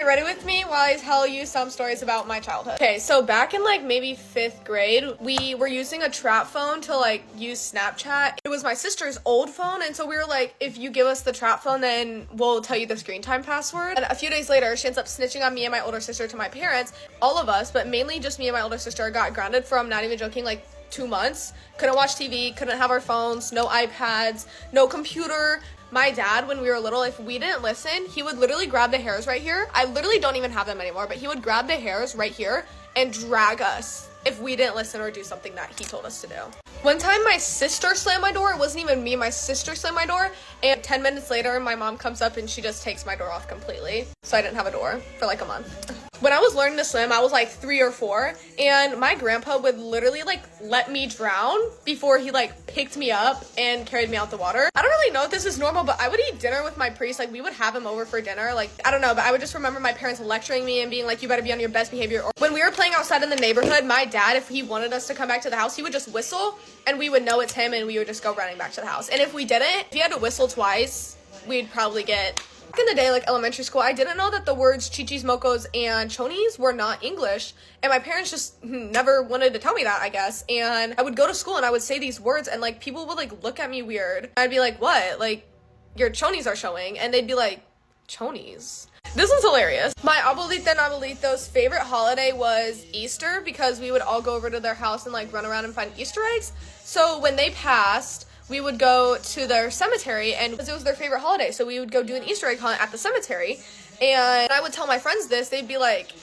Ready with me while I tell you some stories about my childhood. Okay, so back in like maybe 5th grade, we were using a trap phone to like use Snapchat. It was my sister's old phone, and so we were like, if you give us the trap phone, then we'll tell you the screen time password. And a few days later, she ends up snitching on me and my older sister to my parents. All of us, but mainly just me and my older sister, got grounded from, not even joking, like 2 months. Couldn't watch TV, couldn't have our phones, no iPads, no computer. My dad, when we were little, if we didn't listen, he would literally grab the hairs right here. I literally don't even have them anymore, but he would grab the hairs right here and drag us if we didn't listen or do something that he told us to do. One time my sister slammed my door. It wasn't even me, my sister slammed my door, and 10 minutes later my mom comes up and she just takes my door off completely. So I didn't have a door for like a month. When I was learning to swim, I was like 3 or 4, and my grandpa would literally like let me drown before he like picked me up and carried me out the water. I don't really know if this is normal, but I would eat dinner with my priest. Like, we would have him over for dinner. Like, I don't know, but I would just remember my parents lecturing me and being like, you better be on your best behavior. Or when we were playing outside in the neighborhood, my dad, if he wanted us to come back to the house, he would just whistle and we would know it's him and we would just go running back to the house. And if we didn't, if he had to whistle twice, we'd probably get... Back in the day, like elementary school, I didn't know that the words chichis, mocos, and chonies were not English, and my parents just never wanted to tell me that, I guess. And I would go to school and I would say these words, and like people would like look at me weird. I'd be like, what? Like, your chonies are showing. And they'd be like, chonies? This was hilarious. My abuelita and abuelito's favorite holiday was Easter, because we would all go over to their house and like run around and find Easter eggs. So when they passed, we would go to their cemetery, and it was their favorite holiday, so we would go do an Easter egg hunt at the cemetery. And I would tell my friends this. They'd be like,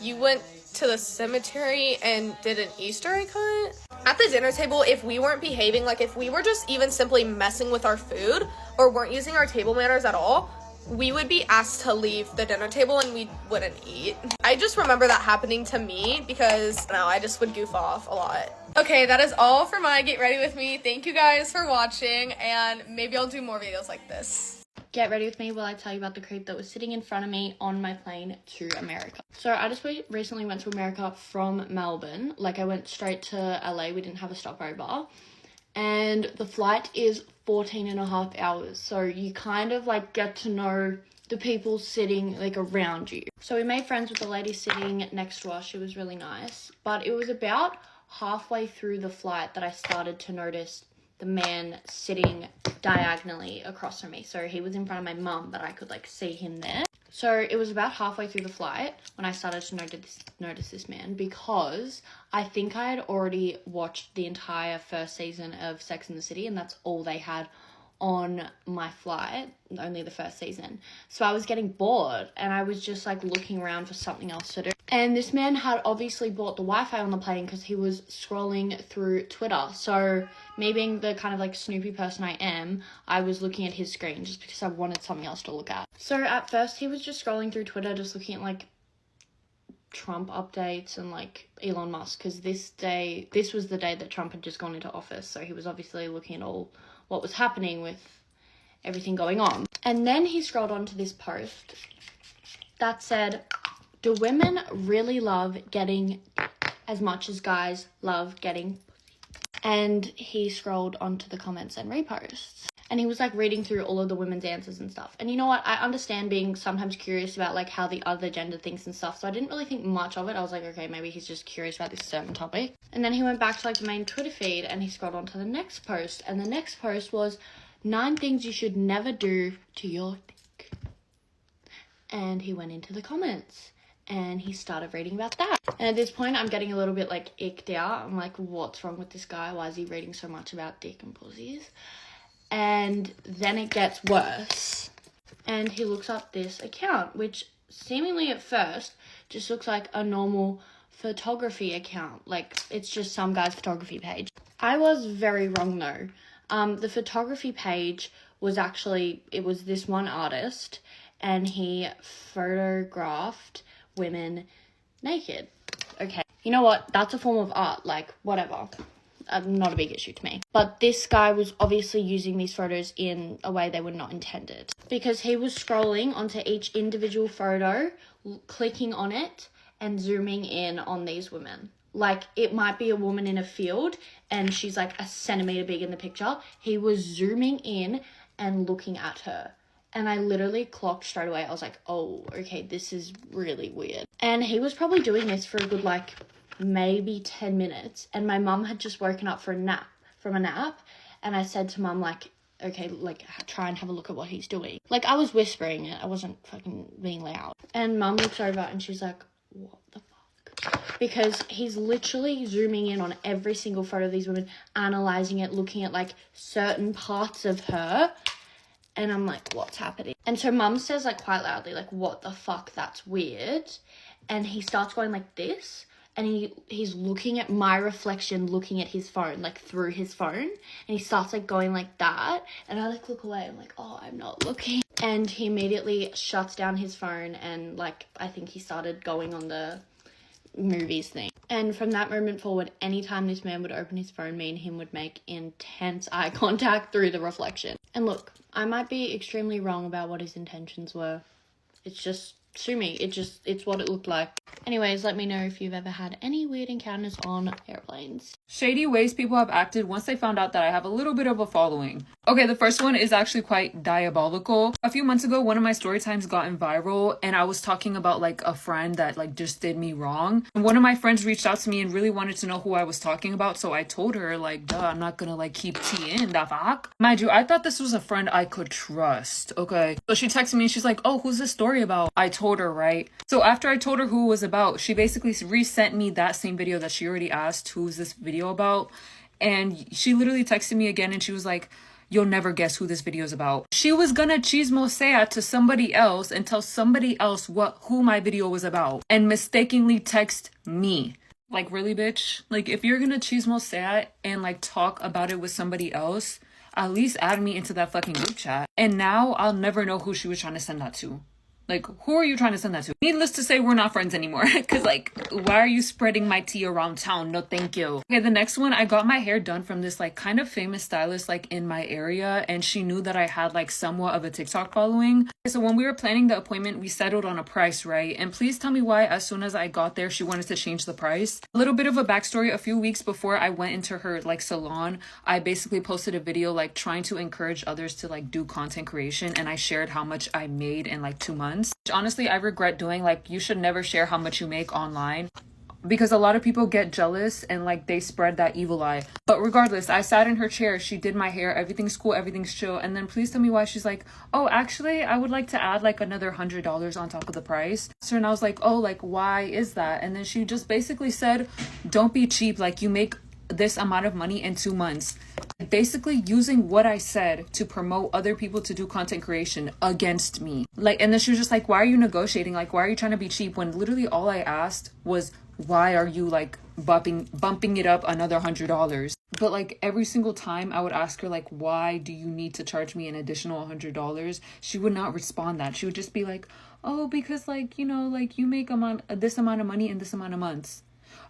you went to the cemetery and did an Easter egg hunt? At the dinner table, if we weren't behaving, like if we were just even simply messing with our food or weren't using our table manners at all, we would be asked to leave the dinner table and we wouldn't eat. I just remember that happening to me because, I just would goof off a lot. Okay, that is all for my Get Ready With Me. Thank you guys for watching, and maybe I'll do more videos like this. Get ready with me while I tell you about the creep that was sitting in front of me on my plane to America. So I just recently went to America from Melbourne. Like, I went straight to LA. We didn't have a stopover. And the flight is 14 and a half hours. So you kind of like get to know the people sitting like around you. So we made friends with the lady sitting next to us. She was really nice. But it was about halfway through the flight that I started to notice the man sitting diagonally across from me. So he was in front of my mum, but I could like see him there. So it was about halfway through the flight when I started to notice this man, because I think I had already watched the entire first season of Sex and the City, and that's all they had on my flight, only the first season. So I was getting bored and I was just like looking around for something else to do. And this man had obviously bought the Wi-Fi on the plane because he was scrolling through Twitter. So me being the kind of like snoopy person I am, I was looking at his screen just because I wanted something else to look at. So at first he was just scrolling through Twitter, just looking at like Trump updates and like Elon Musk, because this was the day that Trump had just gone into office. So he was obviously looking at all what was happening with everything going on. And then he scrolled on to this post that said, do women really love getting as much as guys love getting pussy? And he scrolled onto the comments and reposts. And he was like reading through all of the women's answers and stuff. And you know what? I understand being sometimes curious about like how the other gender thinks and stuff. So I didn't really think much of it. I was like, okay, maybe he's just curious about this certain topic. And then he went back to like the main Twitter feed and he scrolled on to the next post. And the next post was 9 things you should never do to your dick. And he went into the comments and he started reading about that. And at this point, I'm getting a little bit like icked out. I'm like, what's wrong with this guy? Why is he reading so much about dick and pussies? And then it gets worse. And he looks up this account, which seemingly at first just looks like a normal photography account. Like, it's just some guy's photography page. I was very wrong though. The photography page was actually, it was this one artist, and he photographed women naked. Okay, you know what? That's a form of art, like, whatever. Not a big issue to me. But this guy was obviously using these photos in a way they were not intended, because he was scrolling onto each individual photo, clicking on it and zooming in on these women. Like, it might be a woman in a field and she's like a centimeter big in the picture. He was zooming in and looking at her And I literally clocked straight away. I was like, oh, okay, this is really weird. And he was probably doing this for a good, like, maybe 10 minutes. And my mum had just woken up from a nap. And I said to mum, like, okay, like, try and have a look at what he's doing. Like, I was whispering it. I wasn't fucking being loud. And mum looks over and she's like, what the fuck? Because he's literally zooming in on every single photo of these women, analysing it, looking at, like, certain parts of her. And I'm like, what's happening? And so mum says, like, quite loudly, like, what the fuck, that's weird. And he starts going like this. And he's looking at my reflection, looking at his phone, like, through his phone. And he starts, like, going like that. And I, like, look away. I'm like, oh, I'm not looking. And he immediately shuts down his phone. And, like, I think he started going on the movies thing. And from that moment forward, anytime this man would open his phone, me and him would make intense eye contact through the reflection. And look, I might be extremely wrong about what his intentions were. It's just, sue me. It's what it looked like. Anyways, let me know if you've ever had any weird encounters on airplanes. Shady ways people have acted once they found out that I have a little bit of a following. Okay, the first one is actually quite diabolical. A few months ago, one of my story times gotten viral, and I was talking about, like, a friend that, like, just did me wrong. And one of my friends reached out to me and really wanted to know who I was talking about, so I told her, like, duh, I'm not gonna, like, keep tea in, the fuck? Mind you, I thought this was a friend I could trust, okay? So she texted me and she's like, oh, who's this story about? I told her, right? So after I told her who it was about, she basically resent me that same video that she already asked, who's this video about? And she literally texted me again and she was like, you'll never guess who this video is about. She was gonna chismosea to somebody else and tell somebody else who my video was about and mistakenly text me. Like, really, bitch? Like, if you're gonna chismosea and, like, talk about it with somebody else, at least add me into that fucking group chat. And now I'll never know who she was trying to send that to. Like, who are you trying to send that to? Needless to say, we're not friends anymore. Because, like, why are you spreading my tea around town? No, thank you. Okay, the next one, I got my hair done from this, like, kind of famous stylist, like, in my area. And she knew that I had, like, somewhat of a TikTok following. Okay, so when we were planning the appointment, we settled on a price, right? And please tell me why, as soon as I got there, she wanted to change the price. A little bit of a backstory. A few weeks before I went into her, like, salon, I basically posted a video, like, trying to encourage others to, like, do content creation. And I shared how much I made in, like, 2 months. Honestly, I regret doing. Like, you should never share how much you make online because a lot of people get jealous and, like, they spread that evil eye. But regardless, I sat in her chair, she did my hair, everything's cool, everything's chill. And then please tell me why she's like, oh, actually, I would like to add, like, another $100 on top of the price. So, and I was like, oh, like, why is that? And then she just basically said, don't be cheap. Like, you make this amount of money in 2 months. Basically using what I said to promote other people to do content creation against me. Like, and then she was just like, why are you negotiating? Like, why are you trying to be cheap? When literally all I asked was, why are you, like, bumping it up another $100? But, like, every single time I would ask her, like, why do you need to charge me an additional $100? She would not respond that. She would just be like, oh, because, like, you know, like, you make this amount of money in this amount of months.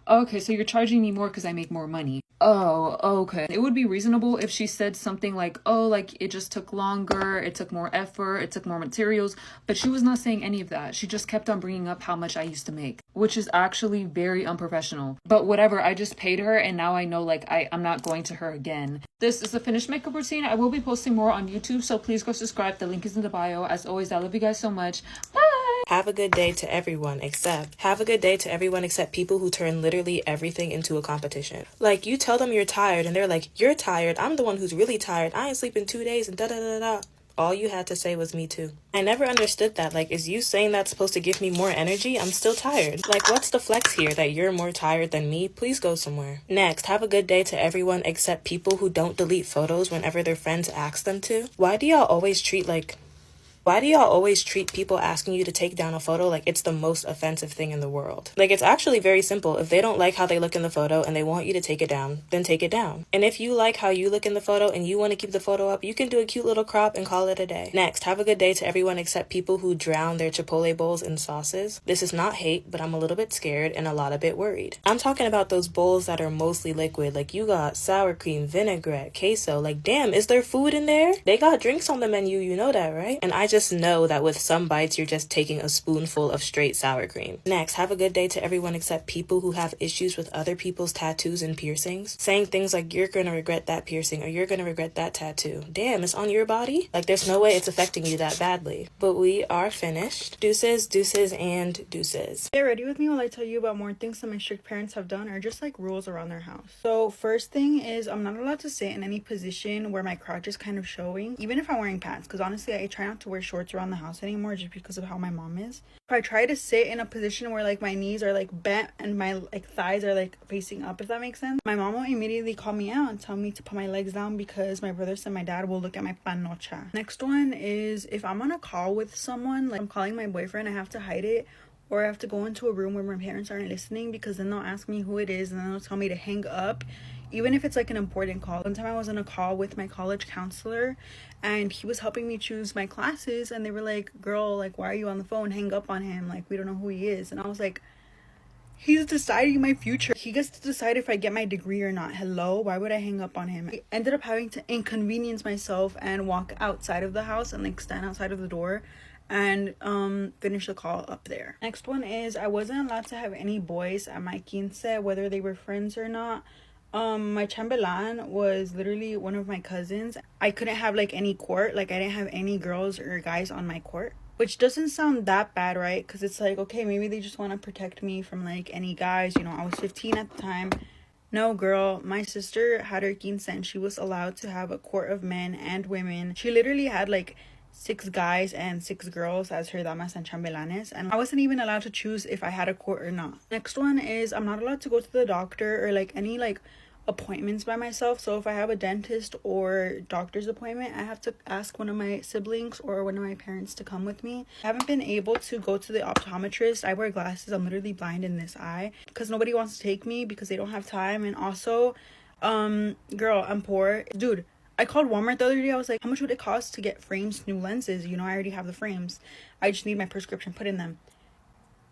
Okay, so you're charging me more because I make more money. Oh, okay. It would be reasonable if she said something like, oh, like, it just took longer, it took more effort, it took more materials. But she was not saying any of that. She just kept on bringing up how much I used to make, which is actually very unprofessional. But whatever, I just paid her and now I know, like, I'm not going to her again. This is the finished makeup routine. I will be posting more on YouTube, so please go subscribe. The link is in the bio. As always, I love you guys so much. Bye! Have a good day to everyone except people who turn literally everything into a competition. Like, you tell them you're tired and they're like, you're tired, I'm the one who's really tired, I ain't sleeping 2 days and da-da-da-da. All you had to say was me too. I never understood that. Like, is you saying that's supposed to give me more energy? I'm still tired. Like, what's the flex here that you're more tired than me? Please go somewhere. Next, have a good day to everyone except people who don't delete photos whenever their friends ask them to. Why do y'all always treat people asking you to take down a photo like it's the most offensive thing in the world? Like, it's actually very simple. If they don't like how they look in the photo and they want you to take it down, then take it down. And if you like how you look in the photo and you want to keep the photo up, you can do a cute little crop and call it a day. Next, have a good day to everyone except people who drown their Chipotle bowls in sauces. This is not hate, but I'm a little bit scared and a lot a bit worried. I'm talking about those bowls that are mostly liquid. Like, you got sour cream, vinaigrette, queso. Like, damn, is there food in there? They got drinks on the menu, you know that, right? And I just just know that with some bites, you're just taking a spoonful of straight sour cream. Next, have a good day to everyone except people who have issues with other people's tattoos and piercings. Saying things like, you're gonna regret that piercing, or you're gonna regret that tattoo. Damn, it's on your body? Like, there's no way it's affecting you that badly. But we are finished. Deuces, deuces, and deuces. Get ready with me while I tell you about more things that my strict parents have done, or just like rules around their house. So first thing is, I'm not allowed to sit in any position where my crotch is kind of showing, even if I'm wearing pants, because honestly I try not to wear shorts around the house anymore just because of how my mom is. If I try to sit in a position where like my knees are like bent and my like thighs are like facing up, if that makes sense, my mom will immediately call me out and tell me to put my legs down because my brothers and my dad will look at my panocha. Next one is, if I'm on a call with someone, like I'm calling my boyfriend, I have to hide it, or I have to go into a room where my parents aren't listening, because then they'll ask me who it is and then they'll tell me to hang up, even if it's like an important call. One time I was on a call with my college counselor and he was helping me choose my classes, and they were like, girl, like, why are you on the phone? Hang up on him, like, we don't know who he is. And I was like, he's deciding my future. He gets to decide if I get my degree or not. Hello, why would I hang up on him? I ended up having to inconvenience myself and walk outside of the house and like stand outside of the door and finish the call up there. Next one is, I wasn't allowed to have any boys at my quince, whether they were friends or not. My chambelán was literally one of my cousins. I couldn't have like any court, like I didn't have any girls or guys on my court, which doesn't sound that bad, right? Because it's like, okay, maybe they just want to protect me from like any guys, you know. I was 15 at the time. No, girl, my sister had her quince and she was allowed to have a court of men and women. She literally had like 6 guys and 6 girls as her damas and chambelanes, and I wasn't even allowed to choose if I had a court or not. Next one is, I'm not allowed to go to the doctor or like any like appointments by myself. So if I have a dentist or doctor's appointment, I have to ask one of my siblings or one of my parents to come with me. I haven't been able to go to the optometrist. I wear glasses. I'm literally blind in this eye because nobody wants to take me because they don't have time. And also, girl, I'm poor. Dude, I called Walmart the other day. I was like, how much would it cost to get frames, new lenses? You know, I already have the frames. I just need my prescription put in them.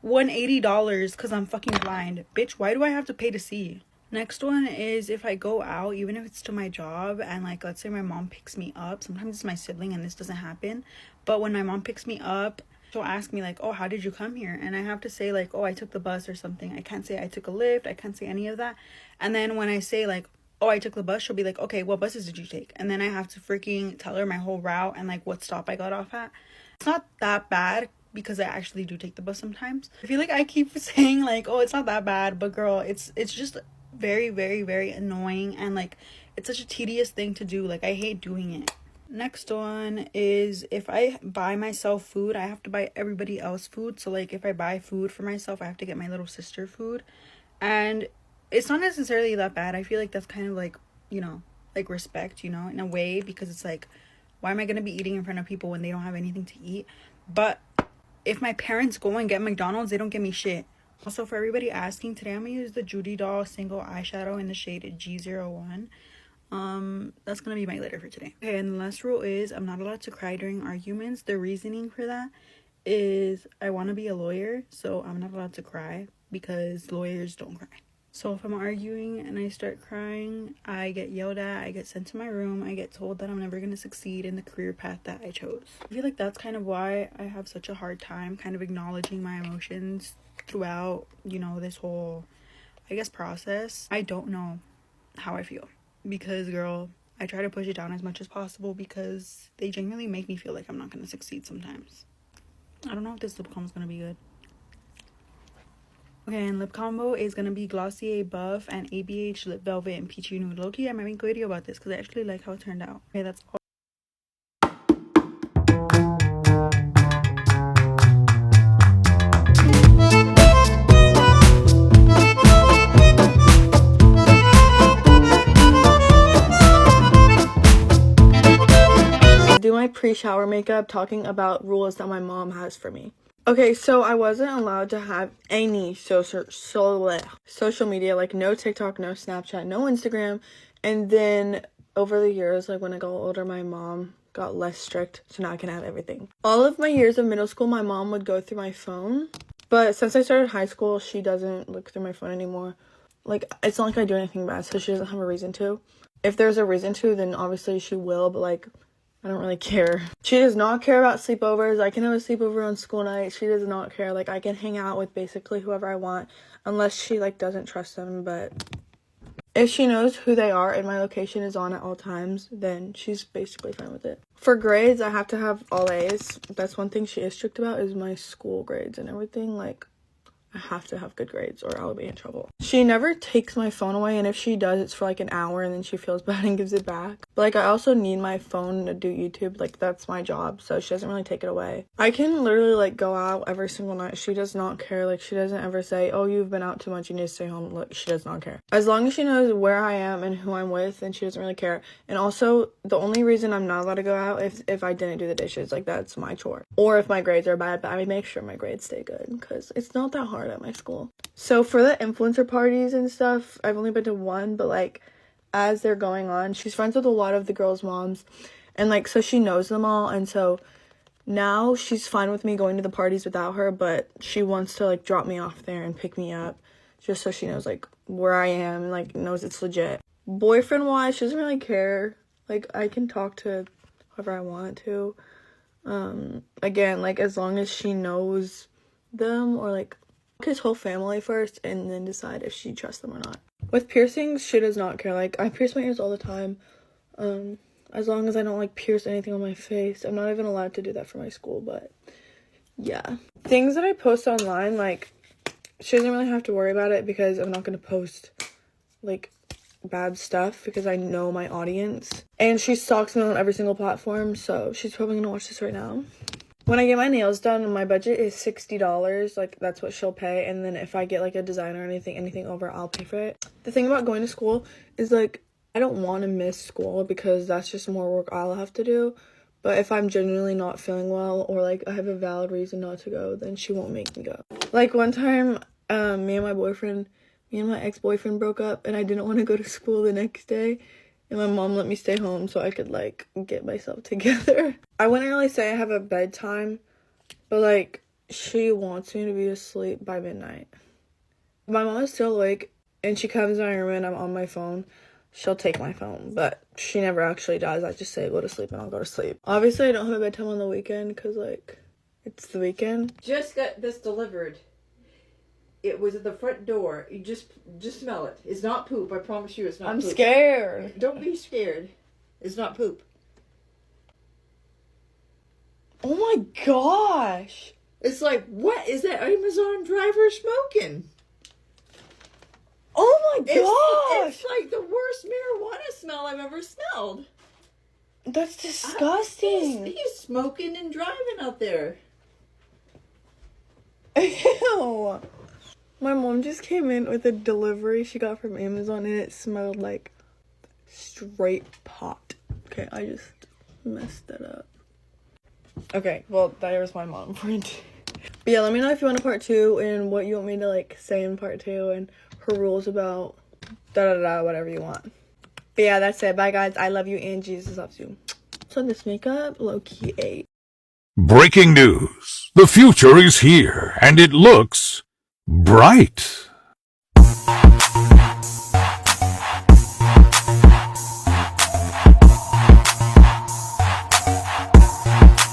$180 because I'm fucking blind. Bitch, why do I have to pay to see? Next one is, if I go out, even if it's to my job, and like, let's say my mom picks me up. Sometimes it's my sibling and this doesn't happen. But when my mom picks me up, she'll ask me like, oh, how did you come here? And I have to say like, oh, I took the bus or something. I can't say I took a lift. I can't say any of that. And then when I say like, oh, I took the bus, she'll be like, okay, what buses did you take? And then I have to freaking tell her my whole route and like what stop I got off at. It's not that bad because I actually do take the bus sometimes. I feel like I keep saying like, oh, it's not that bad, but girl, it's just very, very, very annoying, and like it's such a tedious thing to do. Like, I hate doing it. Next one is, if I buy myself food, I have to buy everybody else food. So like, if I buy food for myself, I have to get my little sister food. And it's not necessarily that bad. I feel like that's kind of like, you know, like respect, you know, in a way, because it's like, why am I gonna be eating in front of people when they don't have anything to eat? But if my parents go and get McDonald's, they don't get me shit. Also, for everybody asking, today I'm gonna use the Judy Doll single eyeshadow in the shade G01. That's gonna be my glitter for today. Okay, and the last rule is, I'm not allowed to cry during arguments. The reasoning for that is, I want to be a lawyer, so I'm not allowed to cry because lawyers don't cry. So if I'm arguing and I start crying, I get yelled at, I get sent to my room, I get told that I'm never going to succeed in the career path that I chose. I feel like that's kind of why I have such a hard time kind of acknowledging my emotions throughout, you know, this whole, I guess, process. I don't know how I feel because, girl, I try to push it down as much as possible because they genuinely make me feel like I'm not going to succeed sometimes. I don't know if this lip balm is going to be good. Okay, and lip combo is going to be Glossier Buff and ABH Lip Velvet and Peachy Nude. Low-key, I might make a video about this because I actually like how it turned out. Okay, that's all. Do my pre-shower makeup talking about rules that my mom has for me. Okay, so I wasn't allowed to have any social media, like no TikTok, no Snapchat, no Instagram. And then over the years, like when I got older, my mom got less strict, so now I can have everything. All of my years of middle school, my mom would go through my phone. But since I started high school, she doesn't look through my phone anymore. Like, it's not like I do anything bad, so she doesn't have a reason to. If there's a reason to, then obviously she will, but like, I don't really care. She does not care about sleepovers. I can have a sleepover on school night. She does not care. Like, I can hang out with basically whoever I want, unless she, like, doesn't trust them. But if she knows who they are and my location is on at all times, then she's basically fine with it. For grades, I have to have all A's. That's one thing she is strict about, is my school grades and everything. Like, I have to have good grades or I'll be in trouble. She never takes my phone away, and if she does, it's for like an hour and then she feels bad and gives it back. But like, I also need my phone to do YouTube. Like, that's my job, so she doesn't really take it away. I can literally like go out every single night. She does not care. Like, she doesn't ever say, oh, you've been out too much, you need to stay home. Look, she does not care. As long as she knows where I am and who I'm with, then she doesn't really care. And also, the only reason I'm not allowed to go out if I didn't do the dishes. Like, that's my chore. Or if my grades are bad, but I make sure my grades stay good because it's not that hard at my school. So for the influencer parties and stuff, I've only been to one, but like, as they're going on, she's friends with a lot of the girls' moms, and like, so she knows them all, and so now she's fine with me going to the parties without her, but she wants to like drop me off there and pick me up just so she knows like where I am and like knows it's legit. Boyfriend wise, she doesn't really care. Like, I can talk to whoever I want to. Again, like, as long as she knows them, or like his whole family first and then decide if she trusts them or not. With piercings, she does not care. Like, I pierce my ears all the time. As long as I don't like pierce anything on my face. I'm not even allowed to do that for my school, but yeah. Things that I post online, like, she doesn't really have to worry about it because I'm not going to post like bad stuff because I know my audience. And she stalks me on every single platform, so she's probably going to watch this right now. When I get my nails done, my budget is $60. Like, that's what she'll pay. And then if I get, like, a designer or anything over, I'll pay for it. The thing about going to school is, like, I don't want to miss school because that's just more work I'll have to do. But if I'm genuinely not feeling well, or, like, I have a valid reason not to go, then she won't make me go. Like, one time, me and my ex-boyfriend broke up, and I didn't want to go to school the next day. And my mom let me stay home so I could, like, get myself together. I wouldn't really say I have a bedtime, but, like, she wants me to be asleep by midnight. My mom is still awake, and she comes in my room and I'm on my phone. She'll take my phone, but she never actually does. I just say, go to sleep, and I'll go to sleep. Obviously, I don't have a bedtime on the weekend because, like, it's the weekend. Just got this delivered. It was at the front door. You just smell it. It's not poop. I promise you, it's not. I'm poop. scared. Don't be scared. It's not poop. Oh my gosh. It's like, what is that Amazon driver smoking? Oh my gosh. It's like the worst marijuana smell I've ever smelled. That's disgusting. He's smoking and driving out there. Ew. My mom just came in with a delivery she got from Amazon, and it smelled like straight pot. Okay, I just messed that up. Okay, well, that was my mom for it. But yeah, let me know if you want a part 2 and what you want me to, like, say in part 2 and her rules about da-da-da, whatever you want. But yeah, that's it. Bye, guys. I love you, and Jesus loves you. So this makeup, low-key 8. Breaking news. The future is here, and it looks bright.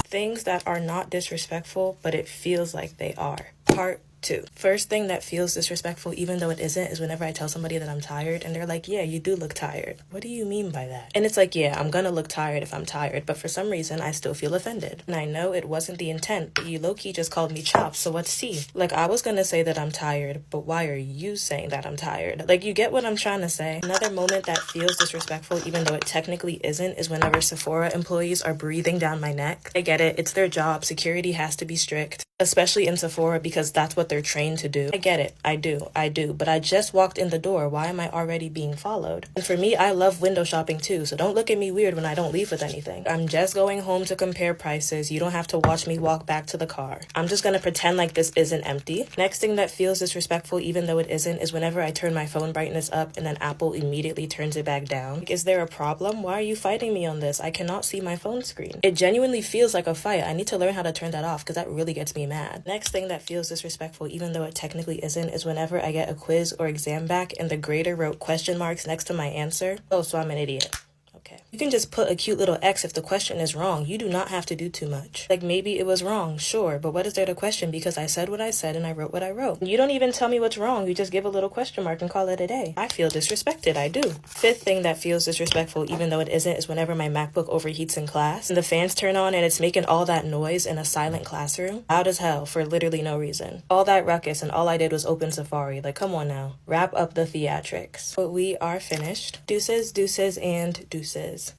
Things that are not disrespectful, but it feels like they are. Part 2. First thing that feels disrespectful, even though it isn't, is whenever I tell somebody that I'm tired and they're like, yeah, you do look tired. What do you mean by that? And it's like, yeah, I'm gonna look tired if I'm tired, but for some reason I still feel offended. And I know it wasn't the intent, but you low-key just called me chopped, so what's tea? Like, I was gonna say that I'm tired, but why are you saying that I'm tired? Like, you get what I'm trying to say? Another moment that feels disrespectful, even though it technically isn't, is whenever Sephora employees are breathing down my neck. I get it, it's their job, security has to be strict, especially in Sephora because that's what they're trained to do. I get it, I do, but I just walked in the door. Why am I already being followed? And for me, I love window shopping too, so don't look at me weird when I don't leave with anything. I'm just going home to compare prices. You don't have to watch me walk back to the car. I'm just gonna pretend like this isn't empty. Next thing that feels disrespectful, even though it isn't, is whenever I turn my phone brightness up and then Apple immediately turns it back down. Like, is there a problem? Why are you fighting me on this? I cannot see my phone screen. It genuinely feels like a fight. I need to learn how to turn that off because that really gets me mad. Next thing that feels disrespectful, even though it technically isn't, is whenever I get a quiz or exam back and the grader wrote question marks next to my answer. Oh, so I'm an idiot. okay. You can just put a cute little X if the question is wrong. You do not have to do too much. Like, maybe it was wrong, sure, but what is there to question because I said what I said and I wrote what I wrote. You don't even tell me what's wrong. You just give a little question mark and call it a day. I feel disrespected. I do. Fifth thing that feels disrespectful, even though it isn't, is whenever my MacBook overheats in class and the fans turn on and it's making all that noise in a silent classroom. Loud as hell for literally no reason. All that ruckus and all I did was open Safari. Like, come on now. Wrap up the theatrics. But we are finished. Deuces, deuces, and deuces.